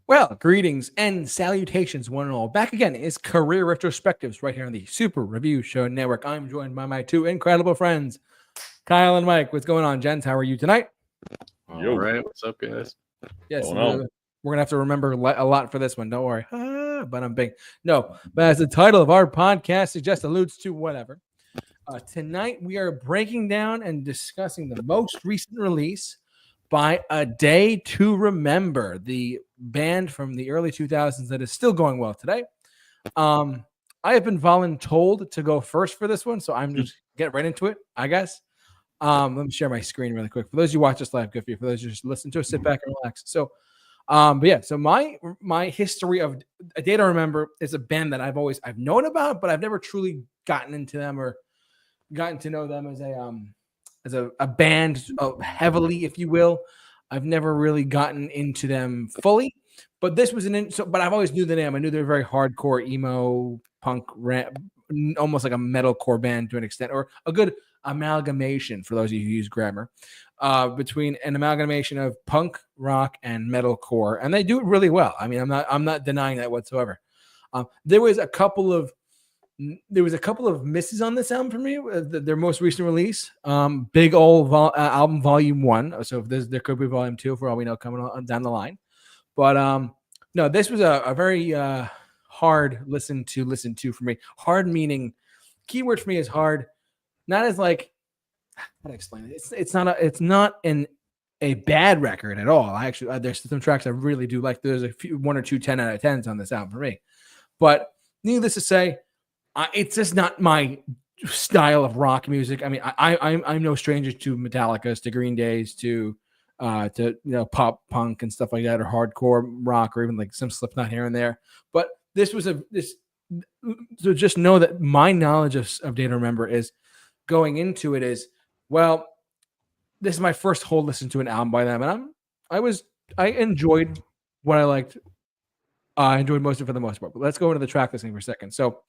Well, greetings and salutations, one and all. Back again is Career Retrospectives right here on the Super Review Show Network. I'm joined by my two incredible friends, Kyle and Mike. What's going on, gents? How are you tonight? All right. What's up, guys? Yes, we're going to have to remember a lot for this one. Don't worry. But I'm big. No, but as the title of our podcast suggests, alludes to whatever. Tonight, we are breaking down and discussing the most recent release by A Day to Remember, the band from the early 2000s that is still going well today. I have been voluntold to go first for this one, so I'm just get right into it, I guess. Let me share my screen really quick. For those of you who watch this live, good for you. For those who just listen to it, sit back and relax. So, but yeah, so my history of A Day to Remember is a band that I've known about, but I've never truly gotten into them or gotten to know them as a band heavily, if you will. I've never really gotten into them fully, but this was but I've always knew the name. I knew they were very hardcore emo punk rap, almost like a metalcore band to an extent, or a good amalgamation for those of you who use grammar, between an amalgamation of punk rock and metalcore, and they do it really well. I mean, I'm not denying that whatsoever. There was a couple of misses on this album for me. Their most recent release, Big Ol' Album Volume 1. So if there could be Volume 2 for all we know coming on down the line. But no, this was a very hard listen to for me. Hard meaning, keyword for me is hard. Not as like, how to explain it? It's not a bad record at all. Actually, there's some tracks I really do like. There's one or two 10 out of 10s on this album for me. But needless to say, it's just not my style of rock music. I mean, I'm no stranger to Metallica's, to Green Day's, to pop punk and stuff like that, or hardcore rock, or even like some Slipknot here and there. But this was so just know that my knowledge of Day to Remember is going into it is, well, this is my first whole listen to an album by them, and I enjoyed what I liked. I enjoyed most of it for the most part. But let's go into the track listing for a second. So.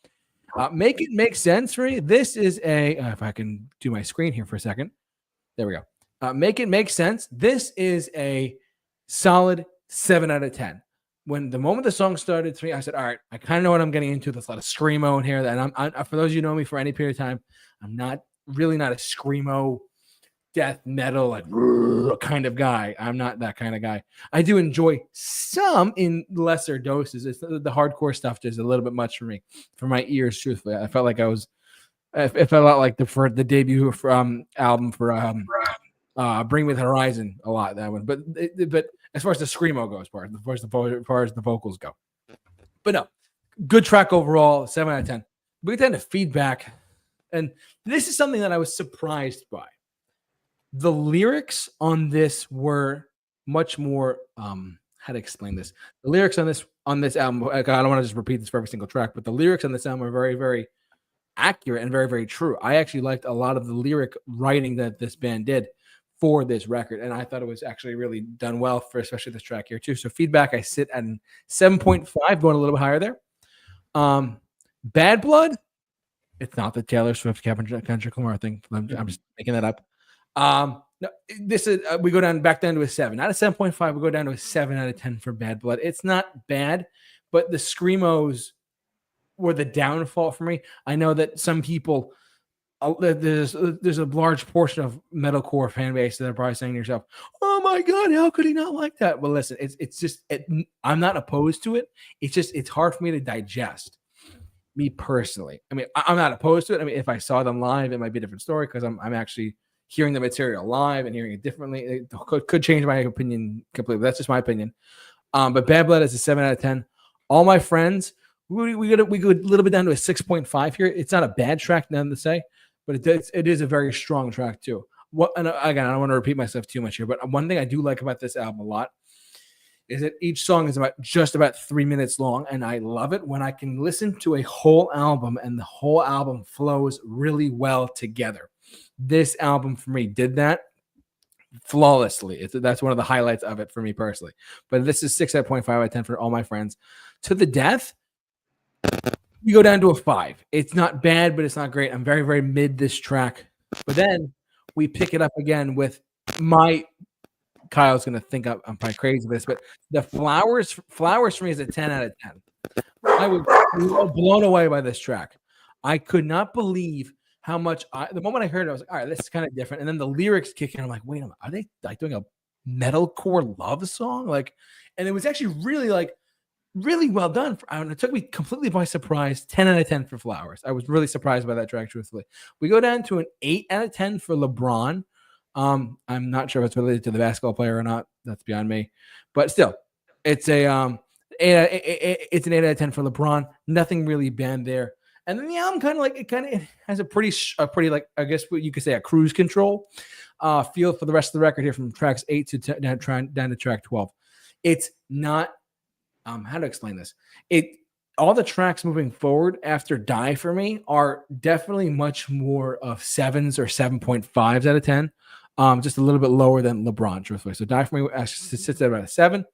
Make It Make Sense for me. This is if I can do my screen here for a second. There we go. Make It Make Sense. This is a solid 7 out of 10. When the moment the song started to me, I said, all right, I kind of know what I'm getting into. There's a lot of screamo in here. And I'm for those of you who know me for any period of time, I'm not a screamo death metal like kind of guy. I'm not that kind of guy. I do enjoy some in lesser doses. It's the hardcore stuff just a little bit much for me, for my ears. Truthfully, I felt like it felt a lot like the debut album for Bring Me the Horizon a lot, that one. But as far as the screamo goes, as far as the vocals go, but no, good track overall, 7 out of 10. We get down to feedback, and this is something that I was surprised by. The lyrics on this were much more how to explain this. The lyrics on this album, I don't want to just repeat this for every single track, but the lyrics on this album are very, very accurate and very, very true. I actually liked a lot of the lyric writing that this band did for this record, and I thought it was actually really done well for especially this track here too. So feedback, I sit at 7.5, going a little bit higher there. Bad Blood, it's not the Taylor Swift Kendrick Lamar thing. I'm just making that up. No, this is we go back down to a 7, not a 7.5. We go down to a 7 out of 10 for Bad Blood. It's not bad, but the screamos were the downfall for me. I know that some people, there's a large portion of metalcore fan base that are probably saying to yourself, "Oh my God, how could he not like that?" Well, listen, it's just I'm not opposed to it. It's hard for me to digest. Me personally, I mean, I'm not opposed to it. I mean, if I saw them live, it might be a different story because I'm actually hearing the material live and hearing it differently. It could change my opinion completely. That's just my opinion. But Bad Blood is a 7 out of 10. All My Friends, we go a little bit down to a 6.5 here. It's not a bad track, nothing to say, but it is a very strong track too. And again, I don't want to repeat myself too much here, but one thing I do like about this album a lot is that each song is just about 3 minutes long, and I love it when I can listen to a whole album and the whole album flows really well together. This album for me did that flawlessly. That's one of the highlights of it for me personally. But this is 6.5 out of 10 for all my friends. To the Death, you go down to a 5. It's not bad, but it's not great. I'm very, very mid this track. But then we pick it up again with Kyle's going to think I'm probably crazy with this, but the Flowers for me is a 10 out of 10. I was blown away by this track. I could not believe how much the moment I heard it, I was like, all right, this is kind of different. And then the lyrics kick in. I'm like, wait a minute, are they like doing a metalcore love song? Like, and it was actually really well done. It took me completely by surprise. 10 out of 10 for Flowers. I was really surprised by that track, truthfully. We go down to an 8 out of 10 for LeBron. I'm not sure if it's related to the basketball player or not. That's beyond me. But still, it's it's an 8 out of 10 for LeBron. Nothing really bad there. And then the album it has a pretty like, I guess what you could say, a cruise control feel for the rest of the record here from tracks 8 to down to track 12. It's not how to explain this. All the tracks moving forward after Die for me are definitely much more of 7s or 7.5s out of 10. Just a little bit lower than LeBron, truthfully. So Die for me sits at about a 7.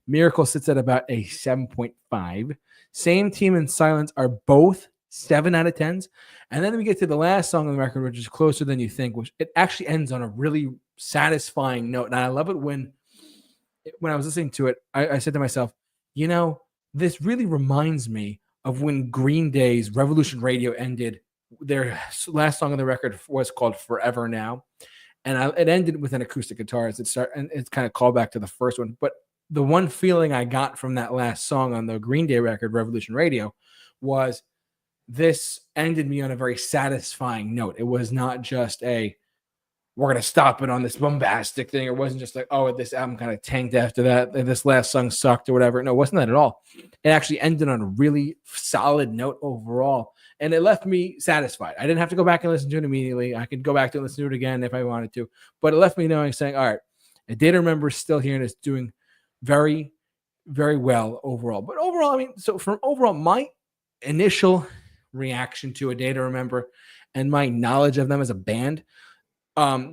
Miracle sits at about a 7.5. Same Team and Silence are both 7 out of 10s. And then we get to the last song on the record, which is Closer Than You Think, which it actually ends on a really satisfying note. And I love it when I was listening to it, I said to myself, this really reminds me of when Green Day's Revolution Radio ended. Their last song on the record was called Forever Now. And it ended with an acoustic guitar and it's kind of called back to the first one. But the one feeling I got from that last song on the Green Day record, Revolution Radio, was this ended me on a very satisfying note. It was not just we're going to stop it on this bombastic thing. It wasn't just like, oh, this album kind of tanked after that. This last song sucked or whatever. No, it wasn't that at all. It actually ended on a really solid note overall. And it left me satisfied. I didn't have to go back and listen to it immediately. I could go back to and listen to it again if I wanted to. But it left me saying, all right, A Day to Remember is still here and it's doing very, very well overall. But overall, from overall, my initial reaction to A Day to Remember and my knowledge of them as a band,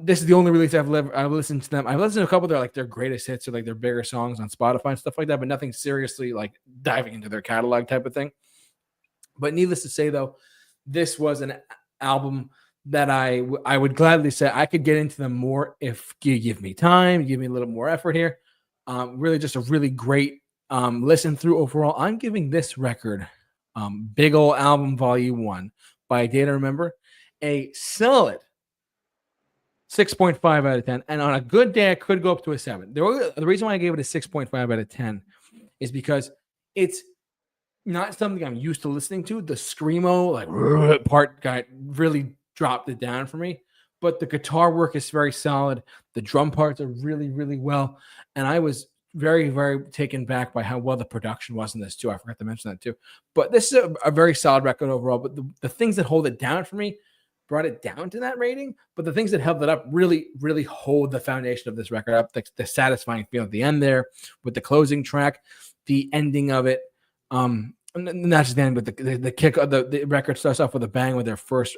this is the only release I've listened to them. I've listened to a couple of their greatest hits or their bigger songs on Spotify and stuff like that, but nothing seriously diving into their catalog type of thing. But needless to say, though, this was an album that I would gladly say I could get into them more if you give me time, give me a little more effort here. Really just a really great listen through overall. I'm giving this record, Big Ol' Album Volume 1 by A Day to Remember, a solid 6.5 out of 10. And on a good day, I could go up to a 7. The reason why I gave it a 6.5 out of 10 is because it's not something I'm used to listening to. The screamo part really dropped it down for me. But the guitar work is very solid. The drum parts are really, really well. And I was very, very taken back by how well the production was in this too. I forgot to mention that too. But this is a very solid record overall. But the things that hold it down for me brought it down to that rating. But the things that held it up really, really hold the foundation of this record up. The satisfying feel at the end there with the closing track, the ending of it. Not just the end, but the kick of the record starts off with a bang with their first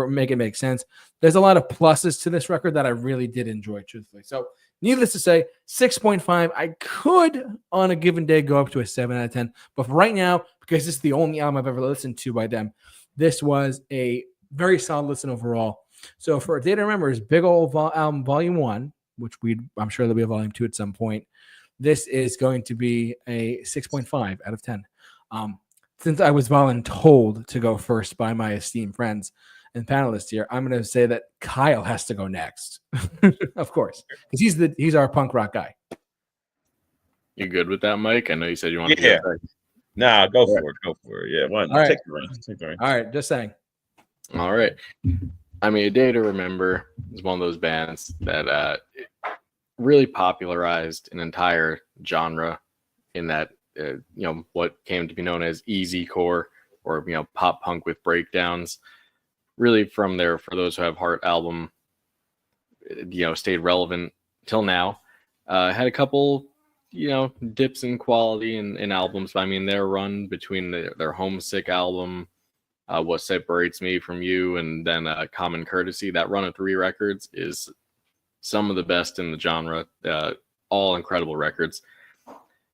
make it make sense. There's a lot of pluses to this record that I really did enjoy, truthfully. So needless to say, 6.5. I could on a given day go up to a 7 out of 10, but for right now, because this is the only album I've ever listened to by them, this was a very solid listen overall. So for A Day to Remember is Big Ol' Album Volume 1, which I'm sure there'll be a Volume 2 at some point. This is going to be a 6.5 out of 10. Since I was voluntold to go first by my esteemed friends and panelists here, I'm going to say that Kyle has to go next, of course, because he's our punk rock guy. You good with that, Mike? I know you said you wanted to go first. Nah, go for it. Go for it. Yeah, take the reins. All right, just saying. All right. A Day to Remember is one of those bands that really popularized an entire genre in that, what came to be known as easy core or, pop punk with breakdowns. Really from their For Those Who Have Heart album, stayed relevant till now. Had a couple, dips in quality in albums, but I mean, their run between their Homesick album, What Separates Me From You, and then Common Courtesy, that run of 3 records is some of the best in the genre. All incredible records.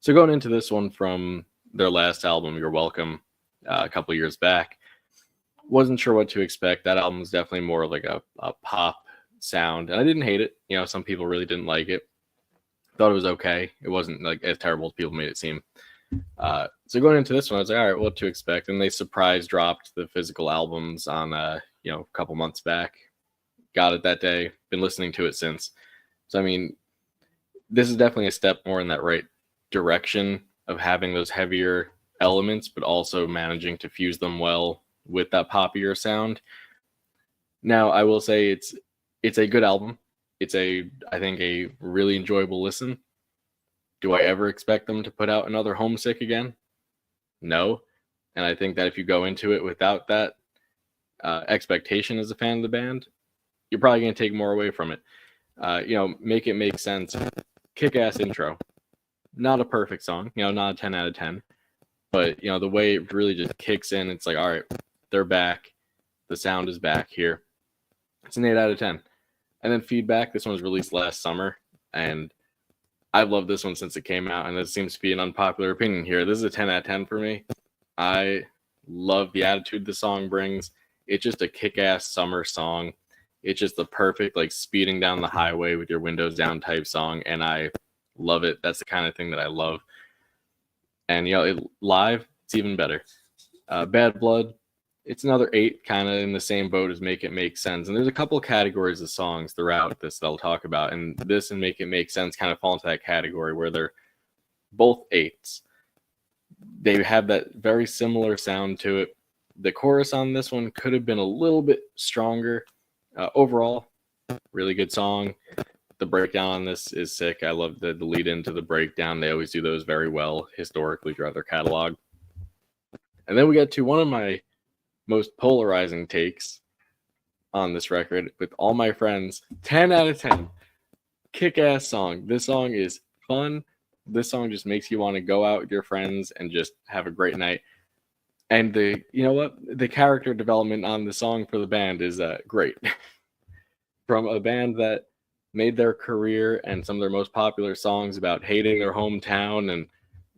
So going into this one from their last album, You're Welcome, a couple years back, wasn't sure what to expect. That album was definitely more like a pop sound, and I didn't hate it. Some people really didn't like it. Thought it was okay. It wasn't like as terrible as people made it seem. So going into this one, I was like, all right, what to expect? And they surprise dropped the physical albums on a couple months back. Got it that day. Been listening to it since. So I mean, this is definitely a step more in that right direction of having those heavier elements, but also managing to fuse them well with that poppier sound. Now, I will say it's a good album. It's I think a really enjoyable listen. Do I ever expect them to put out another Homesick again? No. And I think that if you go into it without that expectation as a fan of the band, you're probably going to take more away from it. Make it make sense. Kick-ass intro. Not a perfect song, not a 10 out of 10. But, the way it really just kicks in, it's like, all right, they're back. The sound is back here. It's an 8 out of 10. And then Feedback, this one was released last summer, and I've loved this one since it came out, and this seems to be an unpopular opinion here. This is a 10 out of 10 for me. I love the attitude the song brings. It's just a kick-ass summer song. It's just the perfect, like, speeding down the highway with your windows down type song, and I love it. That's the kind of thing that I love. And, live, it's even better. Bad Blood, it's another 8, kind of in the same boat as Make It Make Sense. And there's a couple of categories of songs throughout this that I'll talk about. And this and Make It Make Sense kind of fall into that category where they're both 8s. They have that very similar sound to it. The chorus on this one could have been a little bit stronger. Overall, really good song. The breakdown on this is sick. I love the lead into the breakdown. They always do those very well historically throughout their catalog. And then we get to one of my most polarizing takes on this record with All My Friends. 10 out of 10. Kick-ass song. This song is fun. This song just makes you want to go out with your friends and just have a great night. And the character development on the song for the band is great. From a band that made their career and some of their most popular songs about hating their hometown and,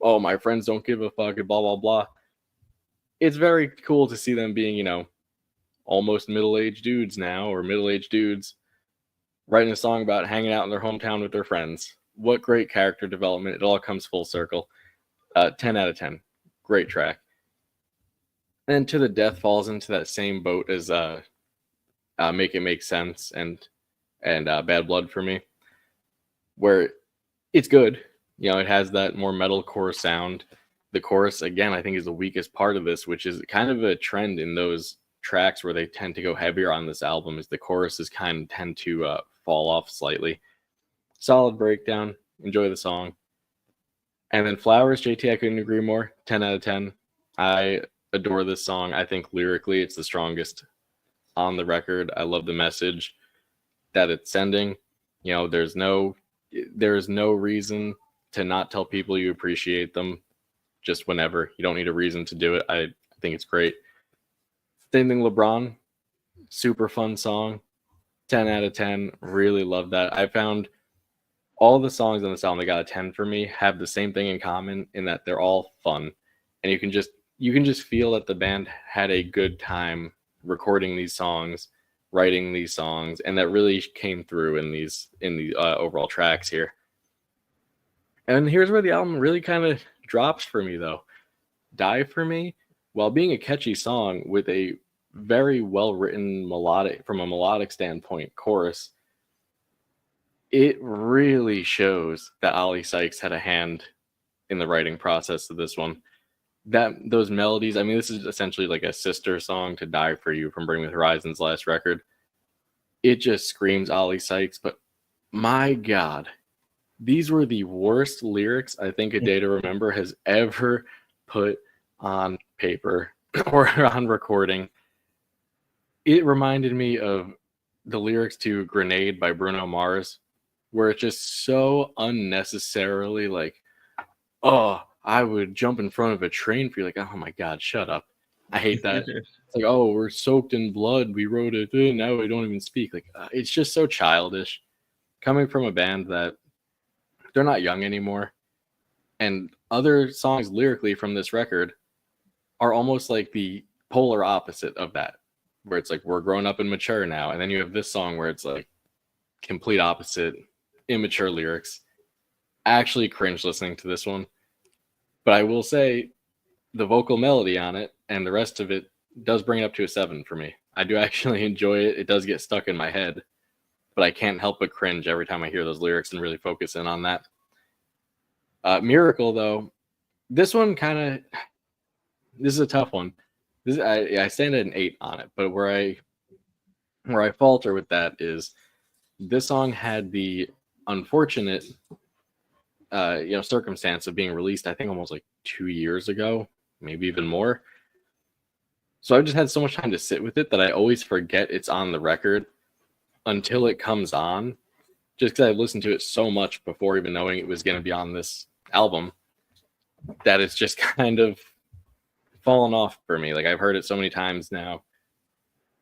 oh, my friends don't give a fuck and blah, blah, blah. It's very cool to see them being, almost middle-aged dudes now, or middle-aged dudes, writing a song about hanging out in their hometown with their friends. What great character development. It all comes full circle. 10 out of 10. Great track. And To the Death falls into that same boat as Make It Make Sense and Bad Blood for me, where it's good. It has that more metalcore sound. The chorus, again, I think is the weakest part of this, which is kind of a trend in those tracks where they tend to go heavier on this album, is the choruses kind of tend to fall off slightly. Solid breakdown. Enjoy the song. And then Flowers, JT, I couldn't agree more. 10 out of 10. I adore this song. I think lyrically it's the strongest on the record. I love the message that it's sending. There's no reason to not tell people you appreciate them just whenever. You don't need a reason to do it. I think it's great. Same thing, LeBron. Super fun song. 10 out of 10. Really love that. I found all the songs on this album that got a 10 for me have the same thing in common in that they're all fun. And you can just feel that the band had a good time recording these songs, writing these songs, and that really came through in the overall tracks here. And here's where the album really kind of drops for me, though. Die For Me, while being a catchy song with a very well-written from a melodic standpoint, chorus, it really shows that Ollie Sykes had a hand in the writing process of this one. Those melodies, I mean, this is essentially like a sister song to Die For You from Bring Me the Horizon's last record. It just screams Ollie Sykes, but my God, these were the worst lyrics I think A Day to Remember has ever put on paper or on recording. It reminded me of the lyrics to Grenade by Bruno Mars, where it's just so unnecessarily like, oh, I would jump in front of a train for you. Like, oh my God, shut up. I hate that. It's like, oh, we're soaked in blood. We wrote it. Now we don't even speak. Like, it's just so childish. Coming from a band that they're not young anymore. And other songs lyrically from this record are almost like the polar opposite of that, where it's like, we're grown up and mature now. And then you have this song where it's like complete opposite, immature lyrics. I actually cringe listening to this one. But I will say the vocal melody on it and the rest of it does bring it up to a 7 for me. I do actually enjoy it. It does get stuck in my head, but I can't help but cringe every time I hear those lyrics and really focus in on that. Miracle, though, this one this is a tough one. I stand at an 8 on it, but where I falter with that is this song had the unfortunate circumstance of being released, I think almost like 2 years ago, maybe even more. So I've just had so much time to sit with it that I always forget it's on the record until it comes on, just because I've listened to it so much before even knowing it was going to be on this album that it's just kind of fallen off for me. Like, I've heard it so many times now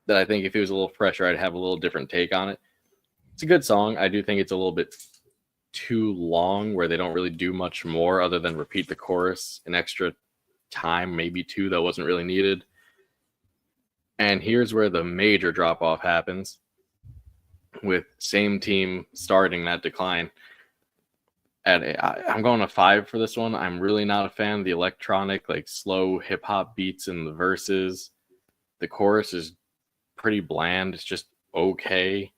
that I think if it was a little fresher, I'd have a little different take on it. It's a good song. I do think it's a little bit too long, where they don't really do much more other than repeat the chorus an extra time, maybe 2, that wasn't really needed. And here's where the major drop off happens, with same team starting that decline. I'm going a 5 for this one. I'm really not a fan of the electronic, like slow hip hop beats in the verses. The chorus is pretty bland. It's just okay.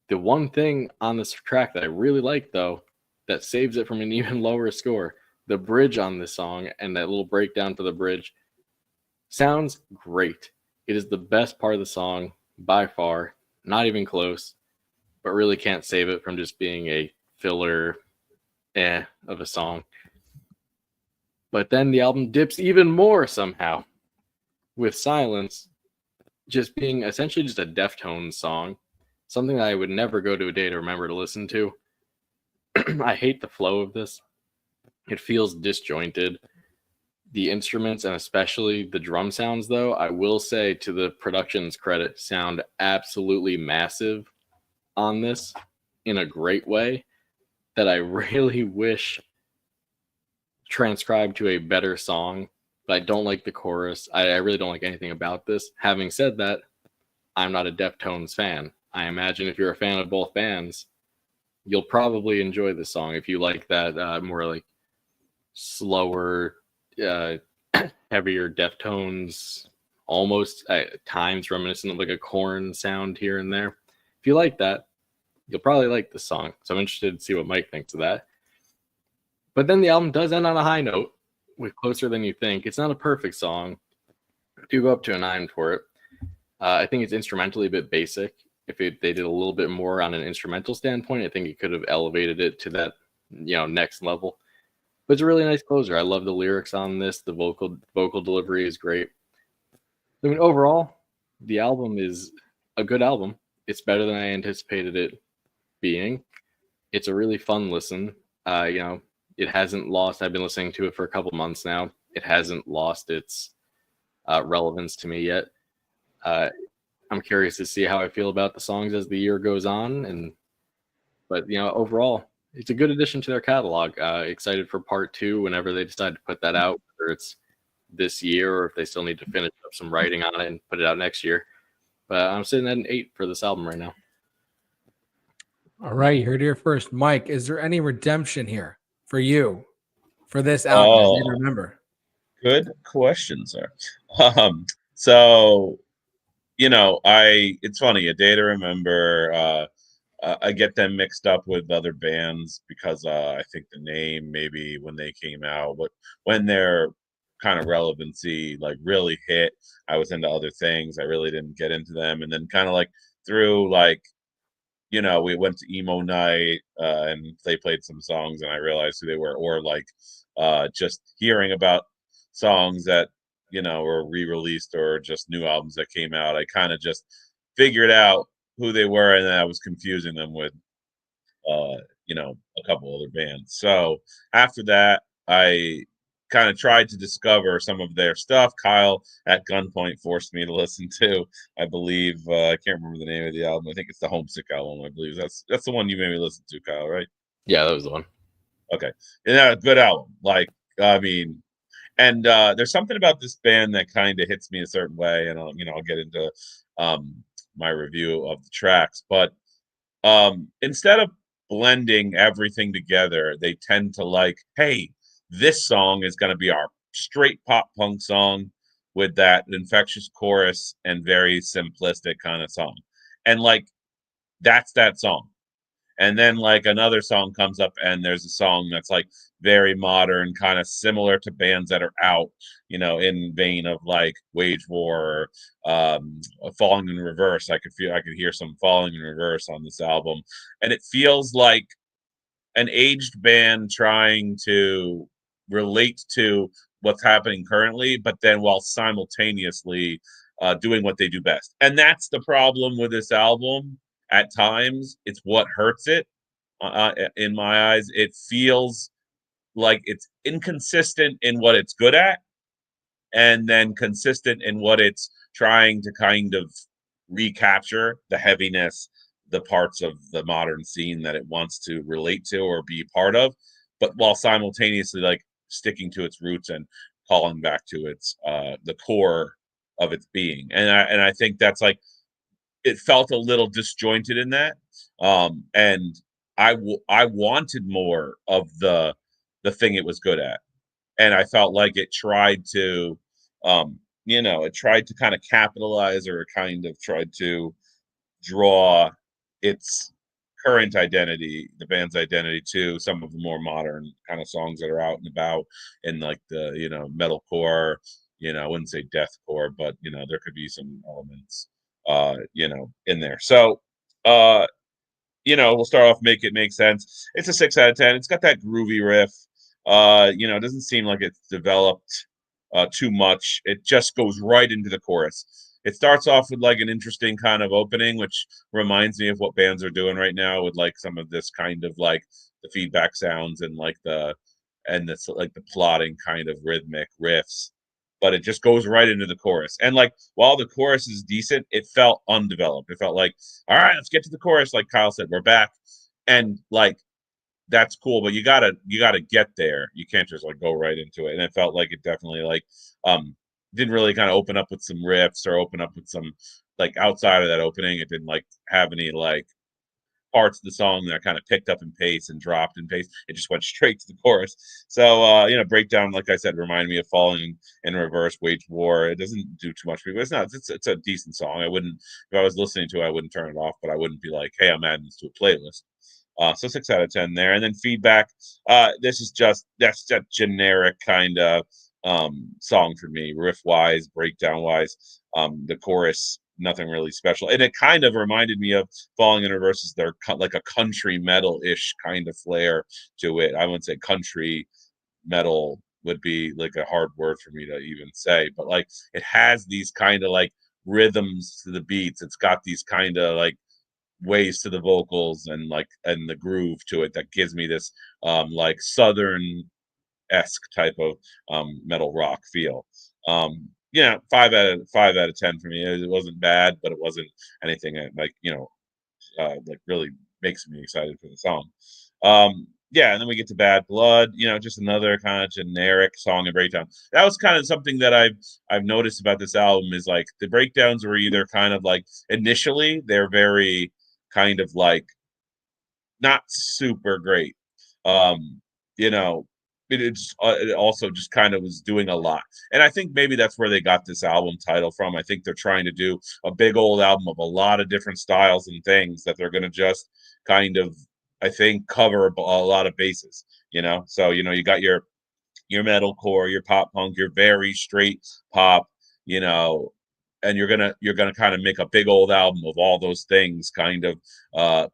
The one thing on this track that I really like, though, that saves it from an even lower score, the bridge on this song and that little breakdown to the bridge sounds great. It is the best part of the song by far, not even close, but really can't save it from just being a filler of a song. But then the album dips even more somehow, with Silence just being essentially just a Deftones song, something that I would never go to A Day to Remember to listen to. I hate the flow of this. It feels disjointed. The instruments, and especially the drum sounds, though, I will say, to the production's credit, sound absolutely massive on this in a great way that I really wish transcribed to a better song. But I don't like the chorus. I really don't like anything about this. Having said that, I'm not a Deftones fan. I imagine if you're a fan of both bands, you'll probably enjoy this song if you like that more like slower, heavier Deftones, almost at times reminiscent of like a Korn sound here and there. If you like that, you'll probably like this song. So I'm interested to see what Mike thinks of that. But then the album does end on a high note with Closer Than You Think. It's not a perfect song. I do go up to a 9 for it. I think it's instrumentally a bit basic. If they did a little bit more on an instrumental standpoint, I think it could have elevated it to that, next level. But it's a really nice closer. I love the lyrics on this. The vocal delivery is great. I mean, overall, the album is a good album. It's better than I anticipated it being. It's a really fun listen. It hasn't lost. I've been listening to it for a couple months now. It hasn't lost its relevance to me yet. I'm curious to see how I feel about the songs as the year goes on. But overall, it's a good addition to their catalog. Excited for part 2 whenever they decide to put that out, whether it's this year or if they still need to finish up some writing on it and put it out next year. But I'm sitting at an 8 for this album right now. All right, you heard it here first. Mike, is there any redemption here for you for this album? Oh, I remember. Good question, sir. So, it's funny, A Day to Remember, I get them mixed up with other bands because I think the name, maybe when they came out, but when their kind of relevancy like really hit, I was into other things. I really didn't get into them. And then kind of like through like, we went to emo night and they played some songs and I realized who they were, or like just hearing about songs that, were re-released or just new albums that came out. I kind of just figured out who they were, and then I was confusing them with a couple other bands. So after that, I kind of tried to discover some of their stuff. Kyle at gunpoint forced me to listen to, I believe, I can't remember the name of the album. I think it's the Homesick album. I believe that's the one you made me listen to, Kyle, right? Yeah, that was the one. Okay, yeah, good album. Like, I mean, and there's something about this band that kind of hits me a certain way, and I'll get into my review of the tracks, but instead of blending everything together, they tend to like, hey, this song is going to be our straight pop punk song with that infectious chorus and very simplistic kind of song, and like that's that song. And then like another song comes up and there's a song that's like very modern, kind of similar to bands that are out, in vein of like Wage War, Falling in Reverse. I could hear some Falling in Reverse on this album, and it feels like an aged band trying to relate to what's happening currently, but then while simultaneously doing what they do best. And that's the problem with this album. At times, it's what hurts it. In my eyes, it feels like it's inconsistent in what it's good at, and then consistent in what it's trying to kind of recapture the heaviness, the parts of the modern scene that it wants to relate to or be part of, but while simultaneously like sticking to its roots and calling back to its the core of its being. And I think that's like it felt a little disjointed in that. And I wanted more of the thing it was good at, and I felt like it tried to, it tried to kind of capitalize, or it kind of tried to draw its current identity, the band's identity, to some of the more modern kind of songs that are out and about in like the metalcore. I wouldn't say deathcore, but there could be some elements, in there. So, we'll start off Make It Make Sense. It's a 6 out of 10. It's got that groovy riff. It doesn't seem like it's developed too much. It just goes right into the chorus. It starts off with like an interesting kind of opening, which reminds me of what bands are doing right now with like some of this kind of like the feedback sounds and like the plotting kind of rhythmic riffs. But it just goes right into the chorus. And like while the chorus is decent, it felt undeveloped. It felt like, all right, let's get to the chorus. Like Kyle said, we're back. And like that's cool, but you gotta get there. You can't just like go right into it. And it felt like it definitely like didn't really kind of open up with some riffs or open up with some like outside of that opening. It didn't like have any like parts of the song that kind of picked up in pace and dropped in pace. It just went straight to the chorus. So Breakdown, like I said, reminded me of Falling in Reverse, Wage War. It doesn't do too much for me, but it's not. It's a decent song. I wouldn't, if I was listening to it, I wouldn't turn it off, but I wouldn't be like, hey, I'm adding this to a playlist. So 6 out of 10 there. And then Feedback. That's that generic kind of song for me, riff wise, breakdown wise. The chorus, nothing really special, and it kind of reminded me of Falling in Reverse. They're like a country metal-ish kind of flair to it. I wouldn't say country metal would be like a hard word for me to even say, but like it has these kind of like rhythms to the beats. It's got these kind of like ways to the vocals and the groove to it that gives me this like southern esque type of metal rock feel. 5 out of 10 for me. It wasn't bad, but it wasn't anything that like really makes me excited for the song. And then we get to Bad Blood, just another kind of generic song and breakdown. That was kind of something that I've noticed about this album, is like the breakdowns were either kind of like initially they're very kind of like not super great. Um, you know, it also just kind of was doing a lot. And I think maybe that's where they got this album title from. I think they're trying to do a big old album of a lot of different styles and things that they're going to just kind of, I think, cover a lot of bases, So, you got your metalcore, your pop punk, your very straight pop, and you're gonna kind of make a big old album of all those things kind of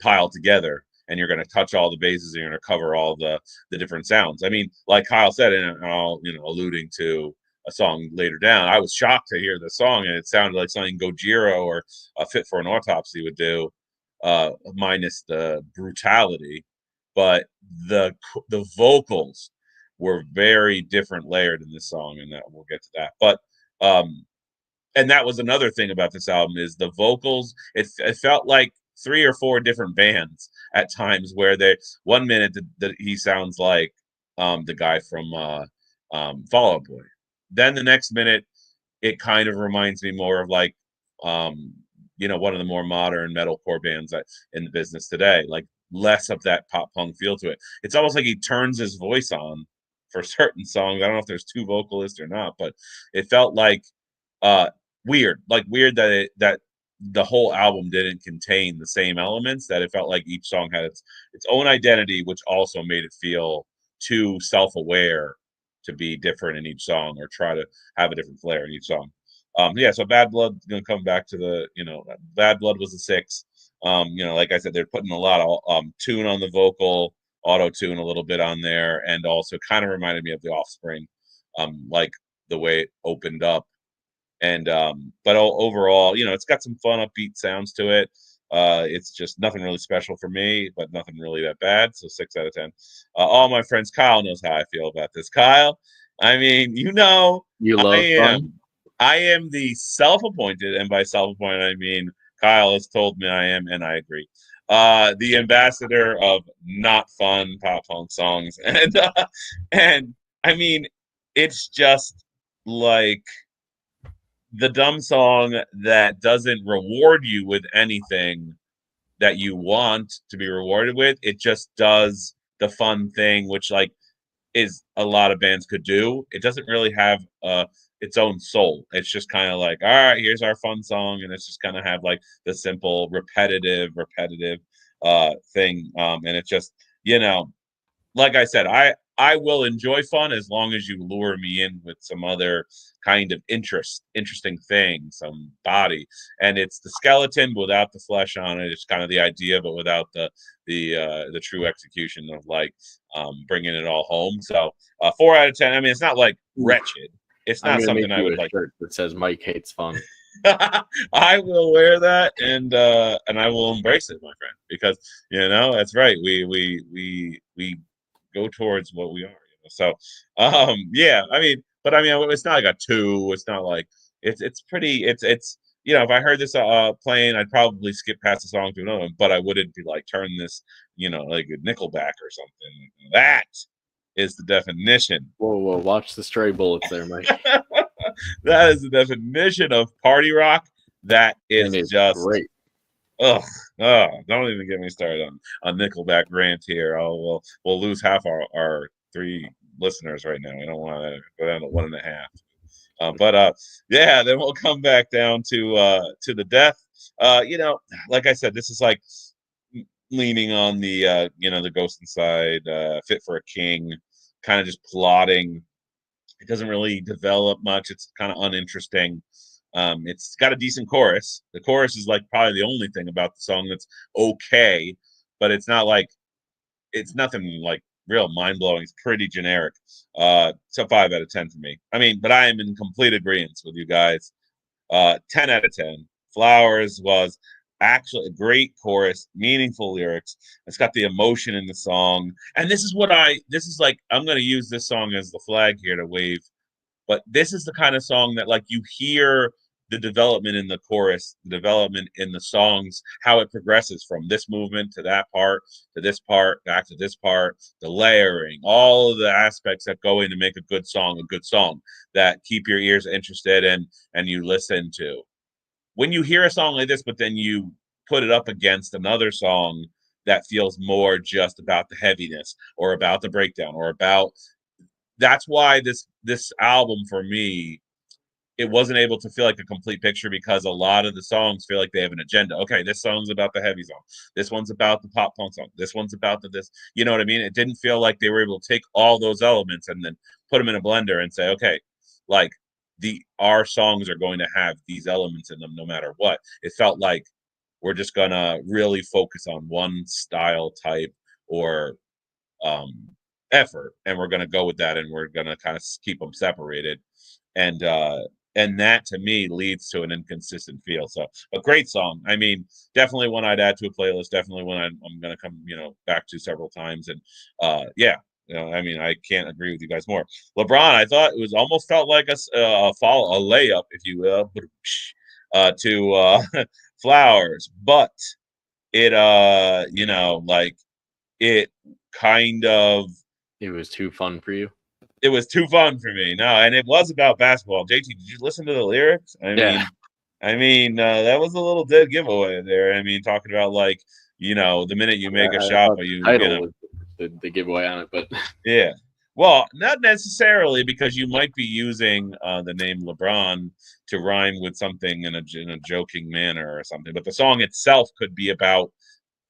piled together, and you're gonna touch all the bases, and you're gonna cover all the different sounds. I mean, like Kyle said, and all alluding to a song later down. I was shocked to hear the song, and it sounded like something Gojira or a Fit for an Autopsy would do, minus the brutality. But the vocals were very different layered in this song, and that we'll get to that. But and that was another thing about this album is the vocals. It felt like 3 or 4 different bands at times, where they 1 minute that he sounds like the guy from Fall Out Boy. Then the next minute, it kind of reminds me more of like one of the more modern metalcore bands in the business today. Like less of that pop punk feel to it. It's almost like he turns his voice on for certain songs. I don't know if there's 2 vocalists or not, but it felt like weird that the whole album didn't contain the same elements, that it felt like each song had its own identity, which also made it feel too self-aware to be different in each song or try to have a different flair in each song. So Bad Blood, gonna come back to Bad Blood was a 6. Like I said, they're putting a lot of tune on the vocal, auto tune a little bit on there, and also kind of reminded me of The Offspring, like the way it opened up. And but overall, it's got some fun, upbeat sounds to it. It's just nothing really special for me, but nothing really that bad. So 6 out of 10. All my friends, Kyle knows how I feel about this. Kyle, I mean, You love fun. I am the self-appointed, and by self-appointed I mean Kyle has told me I am, and I agree. The ambassador of not fun pop punk songs, and I mean, it's just like the dumb song that doesn't reward you with anything that you want to be rewarded with. It just does the fun thing, which like is a lot of bands could do. It doesn't really have its own soul. It's just kind of like, all right, here's our fun song, and it's just kind of have like the simple repetitive thing. And it's just, like I said, I will enjoy fun as long as you lure me in with some other kind of interesting thing, some body. And it's the skeleton without the flesh on it. It's kind of the idea, but without the true execution of like bringing it all home. So 4 out of 10. I mean, it's not like wretched. It's not something I would like. Shirt that says Mike hates fun. I will wear that, and I will embrace it, my friend, because that's right. We go towards what we are. So yeah, I mean, but I mean, it's not like a 2. It's not like it's pretty. It's if I heard this playing, I'd probably skip past the song to another one, but I wouldn't be like turn this like a Nickelback or something. That is the definition. Whoa, watch the stray bullets there, Mike. That is the definition of party rock. That is just great. Ugh, don't even get me started on Nickelback rant here. We'll lose half our 3 listeners right now. I don't want to go down to 1.5. But yeah, then we'll come back down to the death. Like I said, this is like leaning on the the Ghost Inside, Fit for a King, kind of just plotting. It doesn't really develop much. It's kind of uninteresting. It's got a decent chorus. The chorus is like probably the only thing about the song that's okay, but it's nothing like real mind blowing. It's pretty generic. So 5 out of 10 for me. I mean, but I am in complete agreement with you guys. 10 out of 10. Flowers was actually a great chorus, meaningful lyrics. It's got the emotion in the song, and this is like I'm going to use this song as the flag here to wave. But this is the kind of song that like you hear the development in the chorus, the development in the songs, how it progresses from this movement to that part, to this part, back to this part, the layering, all of the aspects that go in to make a good song that keep your ears interested and you listen to. When you hear a song like this, but then you put it up against another song that feels more just about the heaviness or about the breakdown or about that's why this album for me, it wasn't able to feel like a complete picture because a lot of the songs feel like they have an agenda. Okay, this song's about the heavy song. This one's about the pop punk song. This one's about this. You know what I mean? It didn't feel like they were able to take all those elements and then put them in a blender and say, okay, like our songs are going to have these elements in them no matter what. It felt like we're just gonna really focus on one style type or effort, and we're going to go with that, and we're going to kind of keep them separated. and that to me leads to an inconsistent feel. So a great song. I mean, definitely one I'd add to a playlist. Definitely one I'm going to come, back to several times. And yeah, I mean, I can't agree with you guys more. LeBron, I thought it was almost felt like a layup, if you will, to Flowers, but it like it kind of It was too fun for you. it was too fun for me. No, and it was about basketball. JT, did you listen to the lyrics? Yeah. I mean, that was a little dead giveaway there. I mean, talking about like, the minute you make a I shot, thought but the you title know, was the giveaway on it, but yeah. Well, not necessarily, because you might be using the name LeBron to rhyme with something in a joking manner or something. But the song itself could be about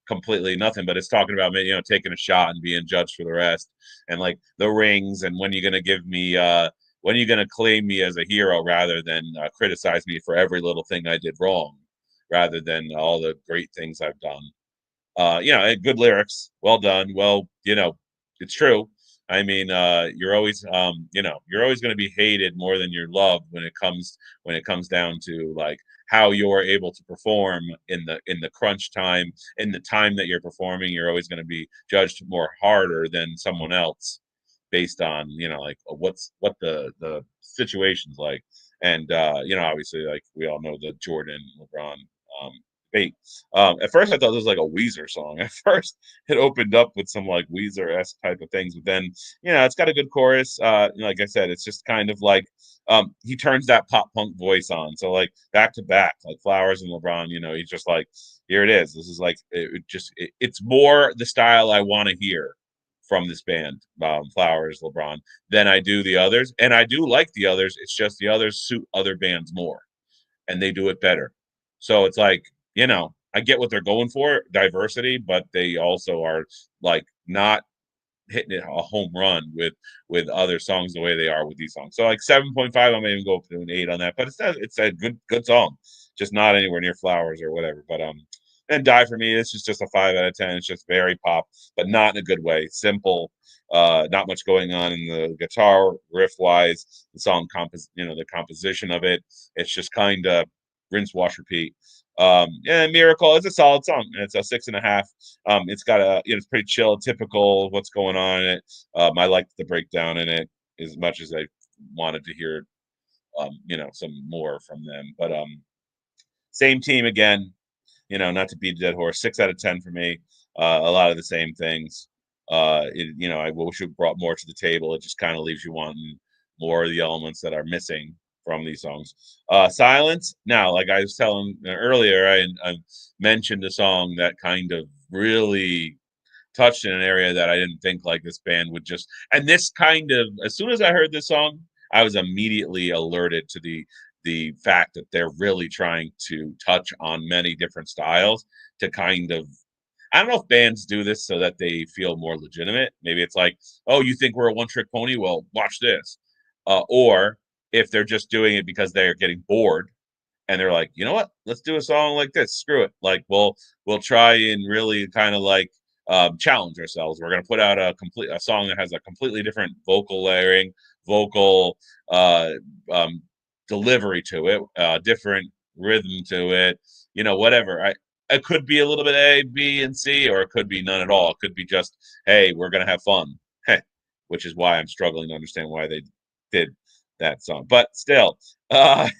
completely nothing, but it's talking about taking a shot and being judged for the rest, and like the rings, and when you're gonna give me when you're gonna claim me as a hero rather than criticize me for every little thing I did wrong, rather than all the great things I've done. And good lyrics, well done. Well, it's true. I mean, you're always going to be hated more than you're loved when it comes down to like how you're able to perform in the crunch time, in the time that you're performing. You're always going to be judged more harder than someone else based on like what the situation's like. And obviously, like we all know the Jordan LeBron um debate. At first I thought this was like a Weezer song. At first it opened up with some like Weezer-esque type of things, but then it's got a good chorus. Like I said, it's just kind of like he turns that pop punk voice on. So like back to back, like Flowers and LeBron, he's just like, here it is. This is like it's more the style I want to hear from this band, Flowers, LeBron, than I do the others. And I do like the others. It's just the others suit other bands more and they do it better. So it's like, I get what they're going for, diversity, but they also are like not hitting it a home run with other songs the way they are with these songs. So like 7.5, I may even go up to an 8 on that, but it's a good song, just not anywhere near Flowers or whatever. But and Die for Me, this is just a 5 out of 10. It's just very pop, but not in a good way. Simple, not much going on in the guitar riff wise. The song the composition of it, it's just kind of rinse, wash, repeat. Miracle is a solid song. It's a 6.5. It's got it's pretty chill, typical of what's going on in it. I liked the breakdown in it as much as I wanted to hear, some more from them. But same team again. Not to beat a dead horse. 6 out of 10 for me. A lot of the same things. I wish we brought more to the table. It just kind of leaves you wanting more of the elements that are missing from these songs. Silence. Now, like I was telling earlier, I mentioned a song that kind of really touched in an area that I didn't think like this band would just. And this kind of, as soon as I heard this song, I was immediately alerted to the fact that they're really trying to touch on many different styles to kind of. I don't know if bands do this so that they feel more legitimate. Maybe it's like, oh, you think we're a one-trick pony? Well, watch this. Or if they're just doing it because they're getting bored and they're like, you know what? Let's do a song like this. Screw it. Like we'll try and really kind of like challenge ourselves. We're gonna put out a song that has a completely different vocal layering, vocal delivery to it, different rhythm to it. Whatever. It could be a little bit A, B, and C, or it could be none at all. It could be just, hey, we're gonna have fun. Which is why I'm struggling to understand why they did that song. But still, like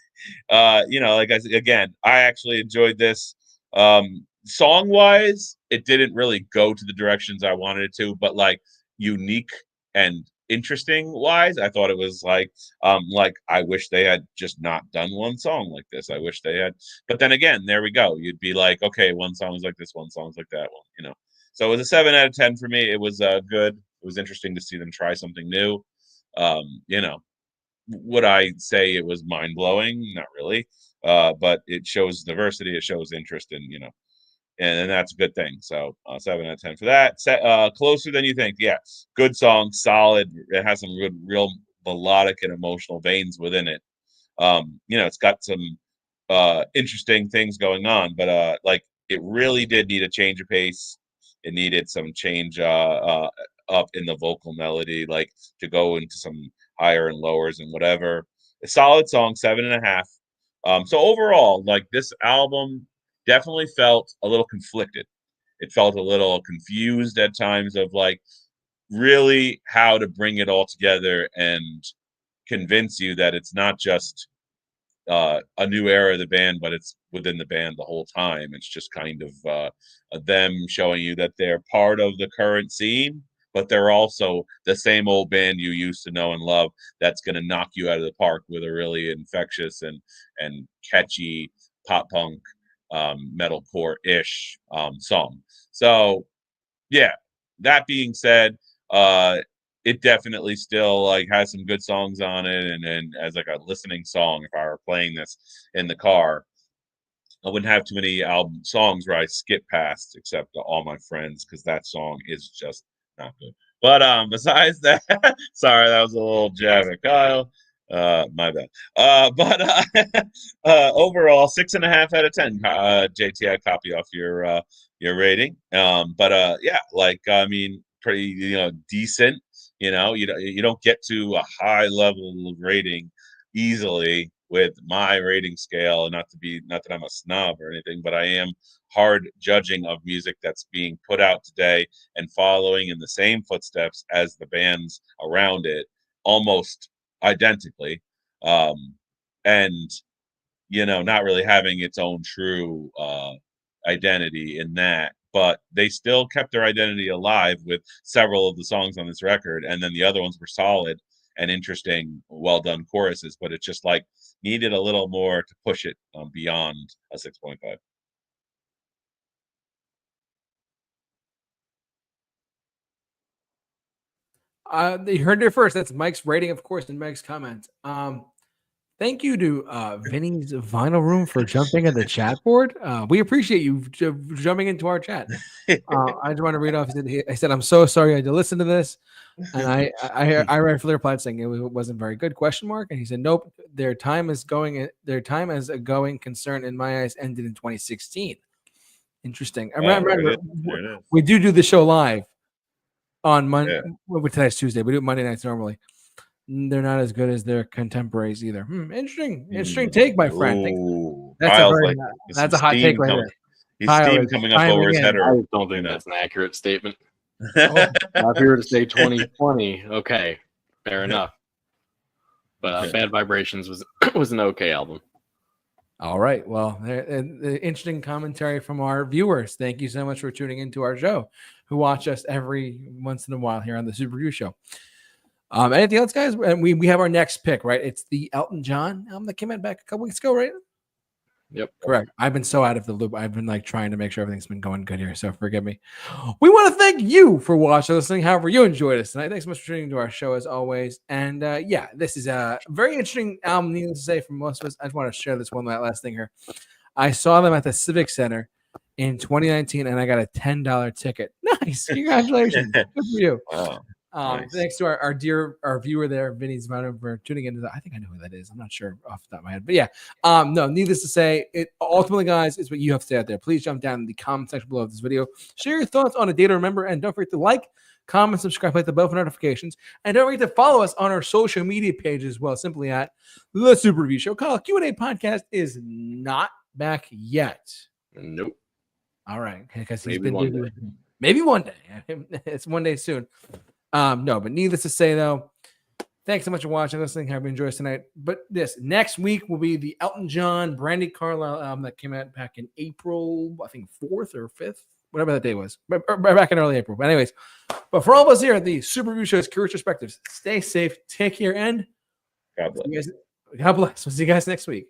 I said, again, I actually enjoyed this. Song wise, it didn't really go to the directions I wanted it to, but like unique and interesting wise, I thought it was like I wish they had just not done one song like this. I wish they had, but then again, there we go. You'd be like, okay, one song's like this, one song's like that one. So it was a 7 out of 10 for me. It was good. It was interesting to see them try something new. Would I say it was mind blowing? Not really. But it shows diversity. It shows interest in, and that's a good thing. So 7 out of 10 for that. Closer than you think. Yeah, good song, solid. It has some good, real melodic and emotional veins within it. It's got some interesting things going on, but like it really did need a change of pace. It needed some change up in the vocal melody, like to go into some higher and lowers and whatever. a solid song, 7.5. So overall, like this album definitely felt a little conflicted. It felt a little confused at times of like really how to bring it all together and convince you that it's not just a new era of the band, but it's within the band the whole time. It's just kind of them showing you that they're part of the current scene, but they're also the same old band you used to know and love that's going to knock you out of the park with a really infectious and catchy pop punk metalcore ish song. So yeah, that being said, it definitely still like has some good songs on it, and as like a listening song, if I were playing this in the car, I wouldn't have too many album songs where I skip past except All My Friends, because that song is just not good. But besides that, sorry, that was a little jab at Kyle. My bad. Overall, 6.5 out of 10. JT, I copy off your rating. Yeah, like I mean, pretty decent. You don't get to a high level of rating easily with my rating scale, and not that I'm a snob or anything, but I am hard judging of music that's being put out today and following in the same footsteps as the bands around it, almost identically, and not really having its own true identity in that. But they still kept their identity alive with several of the songs on this record, and then the other ones were solid and interesting, well done choruses. But it just like needed a little more to push it beyond a 6.5. You heard it first. That's Mike's rating, of course, and Mike's comment. Thank you to Vinny's Vinyl Room for jumping in the chat board. We appreciate you jumping into our chat. I just want to read off. I said, I'm so sorry I had to listen to this. And I rightfully replied saying it wasn't very good, question mark. And he said, nope, their time as a going concern in my eyes ended in 2016. Interesting. I remember we do the show live on Monday. Yeah. Well, today's Tuesday. We do it Monday nights normally. They're not as good as their contemporaries either. Interesting take, my friend. Ooh, That's a hot take right there. He's steam coming up over his head. I don't think that's an accurate statement. If you were to say 2020, okay, fair enough. But Bad Vibrations was an okay album. All right. Well, interesting commentary from our viewers. Thank you so much for tuning into our show, who watch us every once in a while here on the Super Review Show. Anything else, guys? And we have our next pick, right? It's the Elton John album that came out back a couple weeks ago, right? Yep. Correct. I've been so out of the loop. I've been like trying to make sure everything's been going good here. So forgive me. We want to thank you for watching, listening, however you enjoyed us tonight. Thanks so much for tuning into our show as always. And this is a very interesting album, needless to say, for most of us. I just want to share this one last thing here. I saw them at the Civic Center in 2019, and I got a $10 ticket. Nice. Congratulations. Good for you. Wow. Nice. Thanks to our viewer there, Vinny's Vinyl, for tuning into that. I think I know who that is. I'm not sure off the top of my head, but yeah. No, needless to say, it ultimately, guys, is what you have to say out there. Please jump down in the comment section below this video. Share your thoughts on A Day to Remember, and don't forget to like, comment, subscribe, hit the bell for notifications, and don't forget to follow us on our social media page as well. Simply at The Super Review Show. Kyle, Q&A podcast is not back yet. Nope. All right, because maybe one day. Maybe one day. It's one day soon. No, but needless to say, though, thanks so much for watching, listening. Hope you enjoyed us tonight. But this next week will be the Elton John, Brandy Carlisle album that came out back in April, I think 4th or 5th, whatever that day was, back in early April. But anyways, but for all of us here at the Super Review Show's Retrospectives, stay safe, take care, and God bless. God bless. We'll see you guys next week.